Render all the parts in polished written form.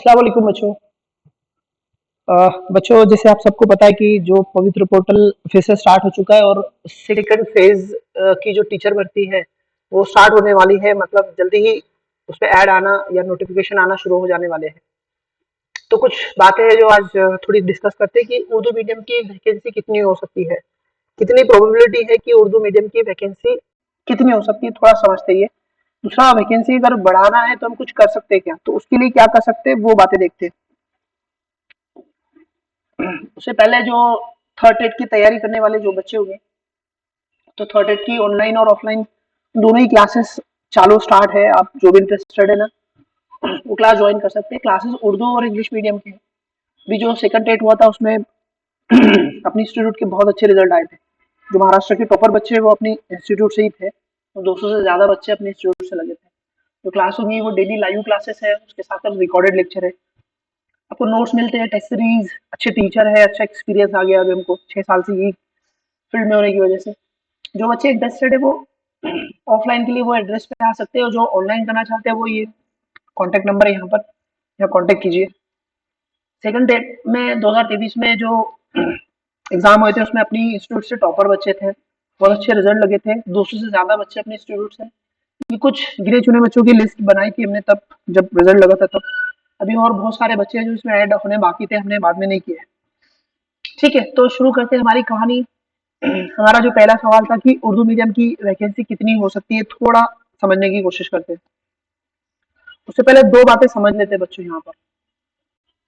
अस्सलाम वालेकुम बच्चों। बच्चों जैसे आप सबको पता है कि जो पवित्र पोर्टल फिर से स्टार्ट हो चुका है और सेकंड फेज की जो टीचर भर्ती है वो स्टार्ट होने वाली है। मतलब जल्दी ही उस पे ऐड आना या नोटिफिकेशन आना शुरू हो जाने वाले हैं। तो कुछ बातें हैं जो आज थोड़ी डिस्कस करते हैं कि उर्दू मीडियम की वैकेंसी कितनी हो सकती है, कितनी प्रोबेबिलिटी है कि उर्दू मीडियम की वैकेंसी कितनी हो सकती है, थोड़ा समझते ही है। दूसरा, वैकेंसी अगर बढ़ाना है तो हम कुछ कर सकते हैं क्या, तो उसके लिए क्या कर सकते हैं वो बातें देखते हैं। उससे पहले जो थर्ड टेट की तैयारी करने वाले जो बच्चे होंगे, तो थर्ड टेट की ऑनलाइन और ऑफलाइन दोनों ही क्लासेस चालू स्टार्ट है। आप जो भी इंटरेस्टेड है ना वो क्लास ज्वाइन कर सकते हैं। क्लासेस उर्दू और इंग्लिश मीडियम के हैं। अभी जो सेकंड टेट हुआ था उसमें अपने इंस्टीट्यूट के बहुत अच्छे रिजल्ट आए थे। जो महाराष्ट्र के टॉपर बच्चे हैं वो अपने इंस्टीट्यूट से ही थे, तो 200 से ज्यादा बच्चे अपने इंस्टीट्यूट से लगे थे। जो क्लास होगी वो डेली लाइव क्लासेस है, उसके साथ साथ रिकॉर्डेड लेक्चर है। आपको नोट्स मिलते हैं, टेस्ट सीरीज, अच्छे टीचर है, अच्छा एक्सपीरियंस आ गया अभी हमको 6 साल से यही फील्ड में होने की वजह से। जो बच्चे इंटरेस्टेड है वो ऑफलाइन के लिए वो एड्रेस पे आ सकते हैं, और जो ऑनलाइन करना चाहते हैं वो ये कॉन्टैक्ट नंबर है यहाँ पर, या कॉन्टैक्ट कीजिए। सेकंड डेट में 2023 में जो एग्जाम हुए थे उसमें अपनी इंस्टीट्यूट से टॉपर बच्चे थे, बहुत अच्छे रिजल्ट लगे थे। 200 से ज्यादा बच्चे अपने इंस्टीट्यूट से। ये कुछ गिने चुने बच्चों की लिस्ट बनाई थी हमने तब जब रिजल्ट लगा था तब। अभी और बहुत सारे बच्चे हैं जो इसमें ऐड होने बाकी थे, हमने बाद में नहीं किए। ठीक है, तो शुरू करते हैं हमारी कहानी। हमारा जो पहला सवाल था कि उर्दू मीडियम की वैकेंसी कितनी हो सकती है, थोड़ा समझने की कोशिश करते हैं। उससे पहले दो बातें समझ लेते हैं बच्चों। यहाँ पर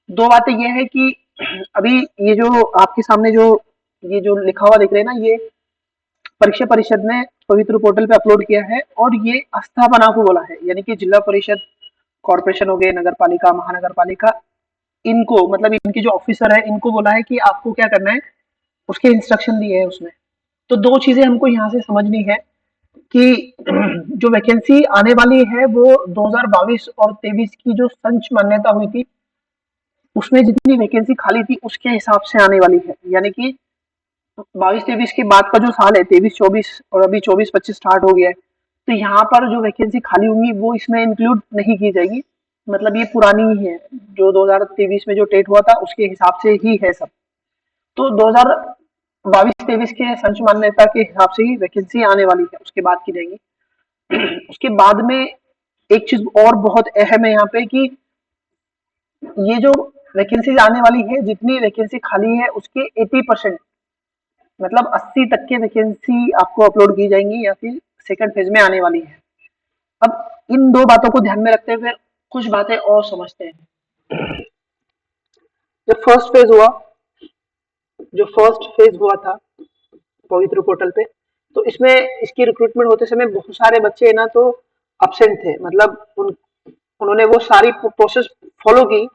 दो बातें ये है कि अभी ये जो आपके सामने जो ये जो लिखा हुआ दिख रहा है ना, ये परीक्षा परिषद ने पवित्र पोर्टल पे अपलोड किया है, और ये अस्थापना को बोला है, यानी कि जिला परिषद, कॉर्पोरेशन हो गए, नगर पालिका, महानगर पालिका, इनको मतलब इनके जो ऑफिसर है इनको बोला है कि आपको क्या करना है, उसके इंस्ट्रक्शन दिए हैं उसमें। तो दो चीजें हमको यहाँ से समझनी है कि जो वैकेंसी आने वाली है वो 2022 और 23 की जो संच मान्यता हुई थी उसमें जितनी वैकेंसी खाली थी उसके हिसाब से आने वाली है। यानी कि 22-23 के बाद का जो साल है 23-24 और अभी 24-25 स्टार्ट हो गया है, तो यहाँ पर जो वैकेंसी खाली होंगी वो इसमें इंक्लूड नहीं की जाएगी। मतलब ये पुरानी ही है, जो 2023 में जो टेट हुआ था उसके हिसाब से ही है सब। तो 2022-23 के संच मान्यता के हिसाब से ही वैकेंसी आने वाली है, उसके बाद की जाएगी। उसके बाद में एक चीज और बहुत अहम है यहाँ पे कि ये जो वैकेंसी आने वाली है, जितनी वैकेंसी खाली है उसके 80%, मतलब 80 तक के वैकेंसी आपको अपलोड की जाएंगी या फिर सेकंड फेज में आने वाली है। अब इन दो बातों को ध्यान में रखते हुए कुछ बातें और समझते हैं। जब फर्स्ट फेज हुआ था पवित्र पोर्टल पे, तो इसमें इसकी रिक्रूटमेंट होते समय बहुत सारे बच्चे ना तो अब्सेंट थे। मतलब उन्होंने वो सारी प्रोसेस फॉलो की,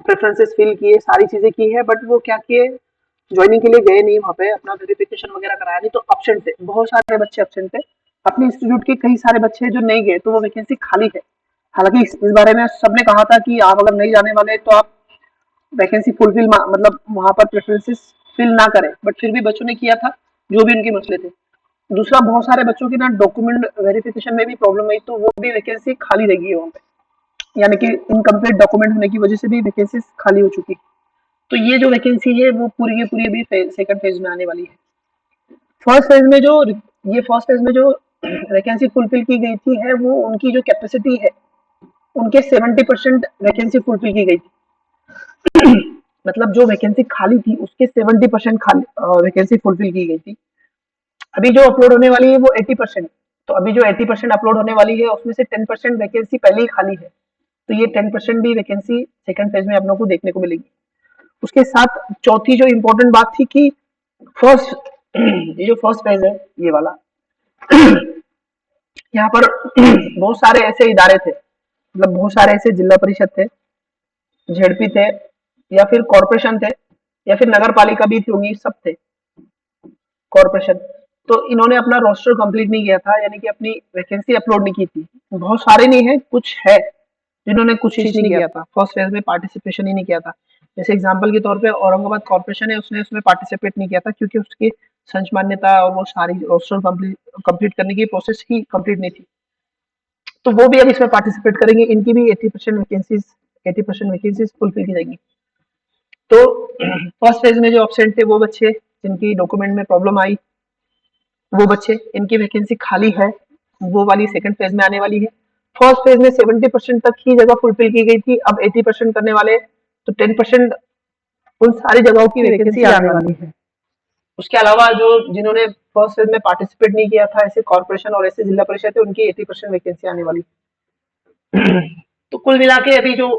प्रेफरेंसेस फिल किए, सारी चीजें की है, बट वो क्या किए, ज्वाइनिंग के लिए गए नहीं, वहाँ पे अपना वेरिफिकेशन वगैरह कराया नहीं, तो अब्सेंट थे, बहुत सारे बच्चे अब्सेंट थे। अपने इंस्टीट्यूट के कई सारे बच्चे जो नहीं गए, तो वो वैकेंसी खाली है। हालांकि इस बारे में सबने कहा था कि आप अगर नहीं जाने वाले तो आप वैकेंसी फुलफिल मतलब वहां पर प्रेफरेंसेस फिल ना करें, बट फिर भी बच्चों ने किया था, जो भी उनके मसले थे। दूसरा, बहुत सारे बच्चों की ना डॉक्यूमेंट वेरिफिकेशन में भी प्रॉब्लम आई, तो वो भी वैकेंसी खाली रहेगी वहाँ पे, यानी कि इनकम्प्लीट डॉक्यूमेंट होने की वजह से भी वैकेंसी खाली हो चुकी। तो ये जो वैकेंसी है वो पूरी की पूरी अभी सेकंड फेज में आने वाली है। फर्स्ट फेज में जो वैकेंसी फुलफिल की गई थी है, वो उनकी जो कैपेसिटी है उनके 70% वैकेंसी फुलफिल की गई थी। मतलब जो वैकेंसी खाली थी उसके 70% खाली वैकेंसी फुलफिल की गई थी। अभी जो अपलोड होने वाली है वो 80%। तो अभी जो 80% अपलोड होने वाली है उसमें से 10% वैकेंसी पहले ही खाली है, तो ये 10% भी वैकेंसी सेकंड फेज में आप लोगों को देखने को मिलेगी। उसके साथ चौथी जो इम्पोर्टेंट बात थी कि फर्स्ट ये जो फर्स्ट फेज है ये वाला, यहाँ पर बहुत सारे ऐसे इदारे थे, मतलब बहुत सारे ऐसे जिला परिषद थे, झेडपी थे, या फिर कॉर्पोरेशन थे, या फिर नगर पालिका भी होंगी, सब थे कॉर्पोरेशन। तो इन्होंने अपना रोस्टर कंप्लीट नहीं किया था, यानी कि अपनी वैकेंसी अपलोड नहीं की थी। बहुत सारे नहीं है, कुछ है जिन्होंने कुछ चीज नहीं किया था, फर्स्ट फेज में पार्टिसिपेशन ही नहीं किया था। जैसे एग्जांपल के तौर पे औरंगाबाद कॉर्पोरेशन है, उसने उसमें पार्टिसिपेट नहीं किया था क्योंकि उसकी संच मान्यता और वो सारी रोस्टर कंप्लीट करने की प्रोसेस ही कंप्लीट नहीं थी। तो वो भी अब इसमें पार्टिसिपेट करेंगे, इनकी भी 80% वैकेंसीज 80% वैकेंसीज फुलफिल की जाएगी। तो फर्स्ट फेज में जो ऑब्सेंट थे वो बच्चे जिनकी डॉक्यूमेंट में प्रॉब्लम आई, वो बच्चे इनकी वैकेंसी खाली है, वो वाली सेकंड फेज में आने वाली है। फर्स्ट फेज में 70% तक ही जगह फुलफिल की गई थी, अब 80% करने वाले, तो 10% उन सारी जगहों की वैकेंसी आने वाली है। उसके अलावा जो जिन्होंने फर्स्ट फेज में पार्टिसिपेट नहीं किया था, ऐसे कॉर्पोरेशन और ऐसे जिला परिषद थे, उनकी 80% वैकेंसी आने वाली। तो कुल मिला के अभी जो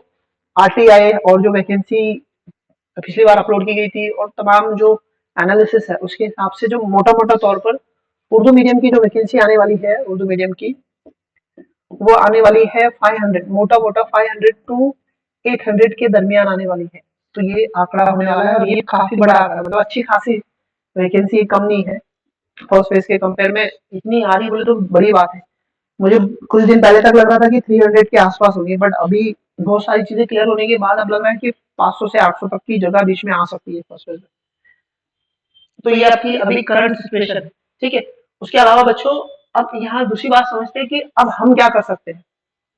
आरटीआई और जो वैकेंसी पिछली बार अपलोड की गई थी और तमाम जो एनालिसिस है उसके हिसाब से जो मोटा मोटा तौर पर उर्दू मीडियम की जो वैकेंसी आने वाली है उर्दू मीडियम की, वो आने वाली है 500, मोटा मोटा 500 टू 800 के दरमियान आने वाली है। तो ये आंकड़ा होने वाला है और ये काफी बड़ा आंकड़ा, मतलब अच्छी खासी वैकेंसी, कम नहीं है फर्स्ट फेज के कंपेयर में। इतनी आ रही बोले तो बड़ी बात है। मुझे कुछ दिन पहले तक लग रहा था कि 300 के आसपास होगी, बट अभी बहुत सारी चीजें क्लियर होने के बाद अब लग रहा है कि 500 से 800 तक की जगह बीच में आ सकती है फर्स्ट फेज में। तो ये आपकी अभी करंट सिचुएशन है, ठीक है। उसके अलावा बच्चों अब यहाँ दूसरी बात समझते हैं कि अब हम क्या कर सकते हैं।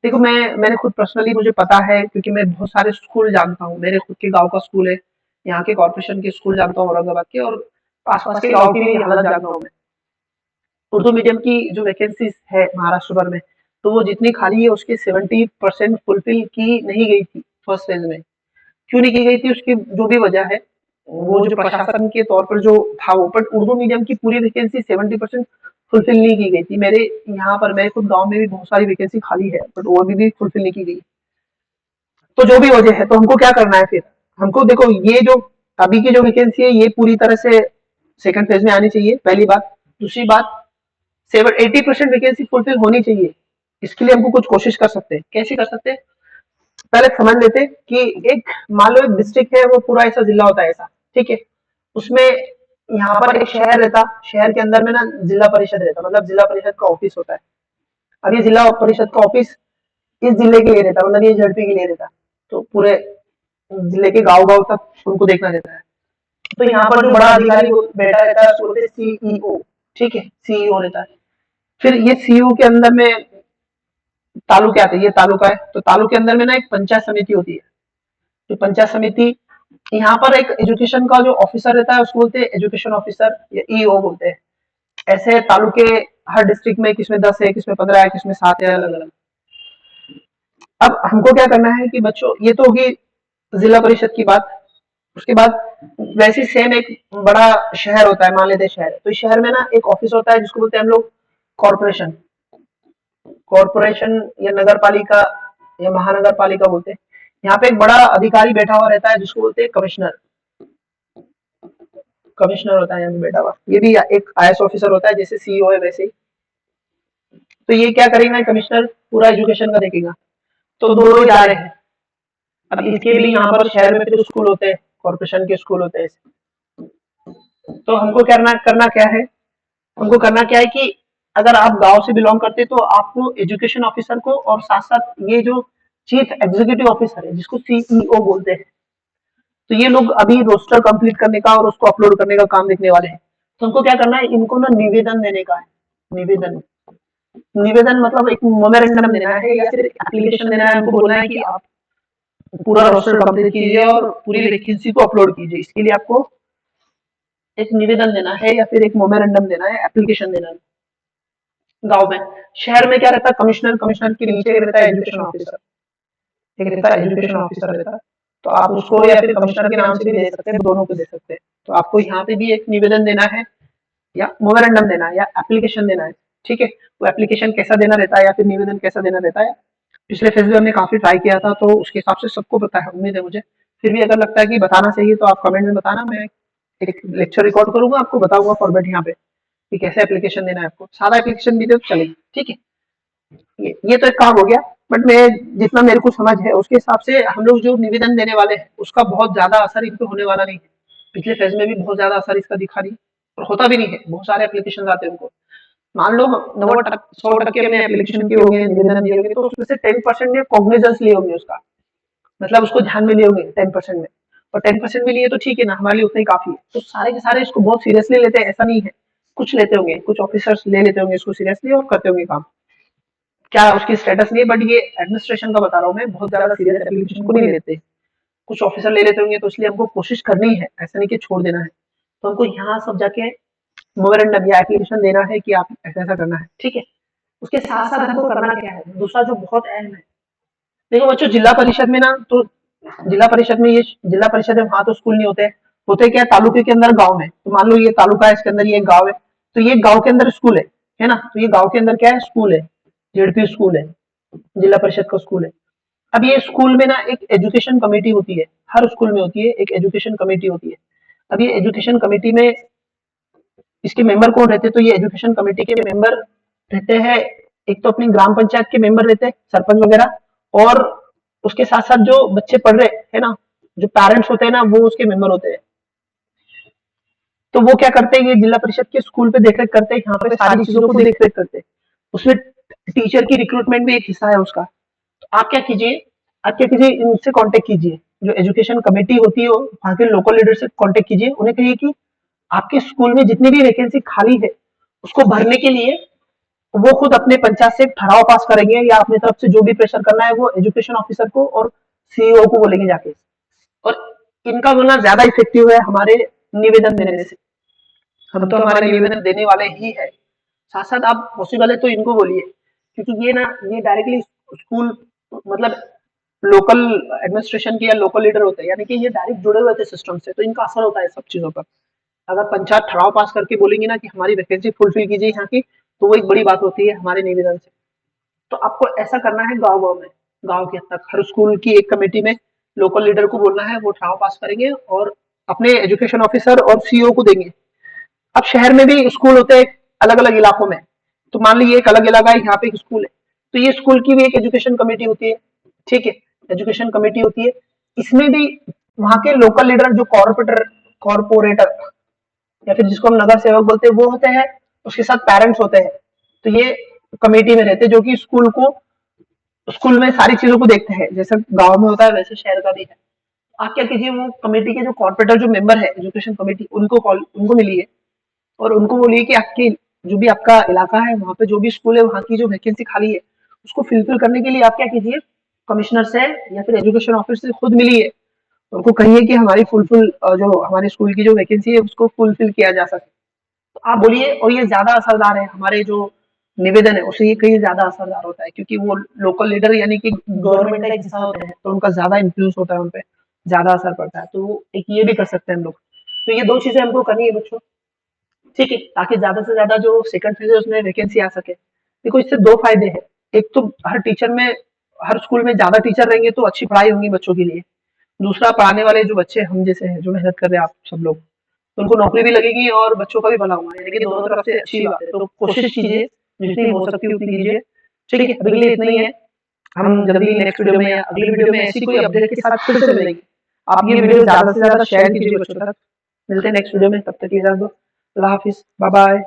देखो मैंने खुद पर्सनली, मुझे पता है क्योंकि मैं बहुत सारे स्कूल जानता हूँ, मेरे खुद के गांव का स्कूल है, यहाँ के कॉर्पोरेशन के स्कूल जानता हूँ औरंगाबाद के, और आसपास के गाँव की भी हालत जानता हूँ मैं। उर्दू मीडियम की जो वैकेंसी है महाराष्ट्र भर में, तो वो जितनी खाली है उसके 70% फुलफिल की नहीं गई थी फर्स्ट फेज में। क्यों नहीं की गई थी, उसकी जो भी वजह है, वो जो प्रशासन के तौर पर जो था वो, बट उर्दू मीडियम की पूरी वैकेंसी 70% फुलफिल नहीं की गई थी। मेरे यहाँ पर, मेरे खुद गांव में भी बहुत सारी वैकेंसी खाली है, बट वो अभी भी फुलफिल नहीं की गई। तो जो भी वजह है, तो हमको क्या करना है फिर, हमको देखो ये जो अभी की जो वैकेंसी है ये पूरी तरह से सेकंड फेज में आनी चाहिए, पहली बात। दूसरी बात, 80% वैकेंसी फुलफिल होनी चाहिए। इसके लिए हमको कुछ कोशिश कर सकते हैं। कैसे कर सकते हैं, पहले समझ लेते हैं कि एक, मान लो एक डिस्ट्रिक्ट है, वो पूरा ऐसा जिला होता है ऐसा, ठीक है। उसमें यहाँ पर एक शहर रहता, शहर के अंदर में ना जिला परिषद रहता, मतलब जिला परिषद का ऑफिस होता है। अब ये जिला परिषद का ऑफिस इस जिले के लिए रहता, मतलब ये झड़पी के लिए रहता, तो पूरे जिले के गांव गांव तक उनको देखना रहता है। तो यहाँ पर जो बड़ा अधिकारी बैठा रहता है उसको बोलते हैं सीईओ, ठीक है, सीईओ रहता है। फिर ये सीईओ के अंदर में तालुके आते हैं, ये तालुका है, तो तालुके के अंदर में ना एक पंचायत समिति होती है। तो पंचायत समिति, यहाँ पर एक एजुकेशन का जो ऑफिसर रहता है उसको बोलते हैं एजुकेशन ऑफिसर या ईओ बोलते हैं। ऐसे तालुके हर डिस्ट्रिक्ट में, किसमें 10 है, किसमें 15 है, किसमें 7 है, अलग अलग। अब हमको क्या करना है कि बच्चों, ये तो होगी जिला परिषद की बात। उसके बाद वैसे सेम एक बड़ा शहर होता है, मान लेते हैं शहर, तो इस शहर में ना एक ऑफिस होता है जिसको बोलते हैं हम लोग कॉर्पोरेशन। कॉर्पोरेशन या नगर पालिका या महानगर पालिका बोलते हैं। यहाँ पे एक बड़ा अधिकारी बैठा हुआ रहता है जिसको बोलते हैं कमिश्नर। कमिश्नर होता है यहाँ पे बैठा हुआ, ये भी एक आईएएस ऑफिसर होता है, जैसे सीईओ है वैसे ही। तो ये क्या करेगा कमिश्नर, पूरा एजुकेशन का देखेगा। तो दोनों जा रहे हैं। अब इसके भी यहाँ पर शहर में फिर स्कूल होते हैं, कॉर्पोरेशन के स्कूल होते हैं। तो हमको करना क्या है, हमको करना क्या है कि अगर आप गांव से बिलोंग करते तो आपको एजुकेशन ऑफिसर को, और साथ साथ ये जो चीफ एग्जीक्यूटिव ऑफिसर है जिसको सीईओ बोलते हैं, तो ये लोग अभी रोस्टर कंप्लीट करने का और उसको अपलोड करने का काम देखने वाले हैं। तो हमको क्या करना है, इनको ना निवेदन देने का है। निवेदन, निवेदन मतलब एक मेमोरेंडम देना है या फिर एप्लीकेशन देना है। उनको बोलना है कि आप पूरा रोस्टर कंप्लीट कीजिए और पूरी वैकेंसी को अपलोड कीजिए। इसके लिए आपको एक निवेदन देना है या फिर एक मेमोरेंडम देना है, एप्लीकेशन देना है। गांव में, शहर में क्या रहता है, कमिश्नर, कमिश्नर के नीचे रहता है एजुकेशन ऑफिसर, एक रहता है एजुकेशन ऑफिसर रहता है। तो आप उसको या फिर कमिश्नर के नाम से भी दे सकते हैं, दोनों को दे सकते हैं। तो आपको यहाँ पे भी एक निवेदन देना है या मेमोरेंडम देना है या एप्लीकेशन देना है, ठीक है। वो एप्लीकेशन कैसा देना रहता है या फिर निवेदन कैसा देना रहता है, पिछले फेज में हमने काफी ट्राई किया था, तो उसके हिसाब से सबको पता है, उम्मीद है मुझे। फिर भी अगर लगता है कि बताना चाहिए तो आप कमेंट में बताना, मैं एक लेक्चर रिकॉर्ड करूंगा, आपको बताऊंगा फॉर्मेट यहाँ पे कि कैसे एप्लीकेशन देना है। आपको सादा एप्लीकेशन भी दे तो चलेगी, ठीक है। ये तो एक काम हो गया, बट मैं जितना मेरे को समझ है उसके हिसाब से हम लोग जो निवेदन देने वाले हैं उसका बहुत ज्यादा असर इन पे होने वाला नहीं है। पिछले फेज में भी बहुत ज्यादा असर इसका दिखा नहीं और होता भी नहीं है। बहुत सारे एप्लीकेशन आते हैं उनको, मान लो 100% हमने एप्लीकेशन किए होंगे, निवेदन दिए होंगे, तो उसमें से 10% ने कॉग्निजेंस लिए होंगे उसका, मतलब उसको ध्यान में लिए होंगे 10% में। और 10% भी लिए तो ठीक है ना, हमारे लिए उतना ही काफी है। तो सारे के सारे इसको बहुत सीरियसली लेते हैं ऐसा नहीं है, कुछ लेते होंगे, कुछ ऑफिसर्स ले लेते होंगे इसको सीरियसली और करते होंगे काम। क्या उसकी स्टेटस नहीं है, बट ये एडमिनिस्ट्रेशन का बता रहा हूँ मैं, बहुत ज्यादा सीरियस एप्लीकेशन को नहीं लेते। कुछ ऑफिसर ले लेते होंगे, तो इसलिए हमको कोशिश करनी है, ऐसा नहीं कि छोड़ देना है। तो हमको यहाँ सब जाके मेमोरेंडम या एप्लीकेशन देना है कि आप ऐसा ऐसा करना है, ठीक है। उसके साथ साथ हमको करना क्या है, दूसरा जो बहुत अहम है, देखो बच्चों, जिला परिषद में ना, तो जिला परिषद में, ये जिला परिषद है, वहां तो स्कूल नहीं होते, होते क्या है, तालुके के अंदर गांव में, तो मान लो ये तालुका है, इसके अंदर ये एक गांव है, तो ये गांव के अंदर स्कूल है ना, तो ये गांव के अंदर क्या है, स्कूल है, जेडपी स्कूल है, जिला परिषद का स्कूल है। अब ये स्कूल में ना एक एजुकेशन कमेटी होती है, हर स्कूल में होती है एक एजुकेशन कमेटी होती है। अब ये एजुकेशन कमेटी में इसके मेंबर कौन रहते हैं, तो ये एजुकेशन कमेटी के मेंबर रहते हैं, एक तो अपनी ग्राम पंचायत के मेंबर रहते हैं, सरपंच वगैरह, और उसके साथ साथ जो बच्चे पढ़ रहे हैं ना, जो पेरेंट्स होते हैं ना, वो उसके मेंबर होते हैं। तो वो क्या करते हैं, ये जिला परिषद के स्कूल पे देखरेख करते हैं, यहाँ पे सारी चीजों को देखरेख करते हैं। उसमें टीचर की रिक्रूटमेंट भी एक हिस्सा है उसका। तो आप क्या कीजिए, आप क्या कीजिए, इनसे कांटेक्ट कीजिए, जो एजुकेशन कमेटी होती है, वहाँ के लोकल लीडर से कांटेक्ट कीजिए, उन्हें कहिए कि आपके स्कूल में जितनी भी वैकेंसी खाली है, उसको भरने के लिए वो खुद अपने पंचायत से एक ठहराव पास करेंगे, या अपनी तरफ से जो भी प्रेशर करना है वो एजुकेशन ऑफिसर को और सीईओ को बोलेंगे जाके। और इनका बोलना ज्यादा इफेक्टिव है हमारे निवेदन देने से। हम तो हमारे निवेदन देने वाले ही है, साथ साथ आप पॉसिबल है तो इनको बोलिए, क्योंकि ये ना, ये डायरेक्टली स्कूल, मतलब लोकल एडमिनिस्ट्रेशन के या लोकल लीडर होते हैं, यानी कि ये डायरेक्ट जुड़े हुए थे सिस्टम से, तो इनका असर होता है सब चीजों पर। अगर पंचायत ठहराव पास करके बोलेंगी ना कि हमारी वैकेंसी फुलफिल कीजिए यहाँ की, तो वो एक बड़ी बात होती है हमारे निवेदन से। तो आपको ऐसा करना है, गांव गांव में, गांव के तक हर स्कूल की एक कमेटी में लोकल लीडर को बोलना है, वो ठहराव पास करेंगे और अपने एजुकेशन ऑफिसर और सीईओ को देंगे। अब शहर में भी स्कूल होते हैं अलग अलग इलाकों में, तो मान लीजिए एक अलग इलाका है, यहाँ पे एक स्कूल है, तो ये स्कूल की भी एक एजुकेशन कमेटी होती है, ठीक है, एजुकेशन कमेटी होती है। इसमें भी वहाँ के लोकल लीडर, जो कॉर्पोरेटर या फिर जिसको हम नगर सेवक बोलते हैं, वो होते हैं, उसके साथ पेरेंट्स होते हैं। तो ये कमेटी में रहते हैं, जो कि स्कूल में सारी चीजों को देखते हैं, जैसे गांव में होता है वैसे शहर का भी है। आप क्या कीजिए, वो कमेटी के जो कॉर्पोरेटर, जो मेंबर है एजुकेशन कमेटी, उनको मिलिए और उनको बोलिए कि आपकी जो भी आपका इलाका है, वहाँ पे जो भी स्कूल है, वहाँ की जो वैकेंसी खाली है, उसको फिलफिल करने के लिए आप क्या कीजिए, कमिश्नर से या फिर एजुकेशन ऑफिसर से खुद मिलिए, उनको कहिए कि हमारी फुलफिल, जो हमारे स्कूल की जो वैकेंसी है उसको फुलफिल किया जा सके। तो आप बोलिए, और ये ज्यादा असरदार है, हमारे जो निवेदन है उससे ये कहीं ज्यादा असरदार होता है, क्योंकि वो लोकल लीडर यानी कि गवर्नमेंट का एक हिस्सा होते हैं, तो उनका ज्यादा इन्फ्लुएंस होता है, उनपे ज्यादा असर पड़ता है। तो एक ये भी कर सकते हैं हम लोग। तो ये दो चीजें हमको करनी है बच्चों, ठीक है, ताकि ज्यादा से ज्यादा जो सेकंड फेज है उसमें वैकेंसी आ सके। देखो, इससे दो फायदे हैं। एक तो हर टीचर में, हर स्कूल में ज्यादा टीचर रहेंगे तो अच्छी पढ़ाई होगी बच्चों के लिए। दूसरा, पढ़ाने वाले जो बच्चे हम जैसे हैं, जो मेहनत कर रहे हैं आप सब लोग, तो उनको नौकरी भी लगेगी और बच्चों का भी भला होगा, यानी कि दोनों तरफ से अच्छी बात है। तो कोशिश कीजिए, जितनी हो सकती है उतनी कीजिए, ठीक है। अभी के लिए इतना ही है। हम जल्दी नेक्स्ट वीडियो में या अगली वीडियो में ऐसी कोई अपडेट के साथ फिर से मिलेंगे। आप ये वीडियो ज्यादा से ज्यादा शेयर कीजिए बच्चों तक। मिलते हैं नेक्स्ट वीडियो में, तब तक इजाजत दो। अल्लाह हाफिज, बाय बाय।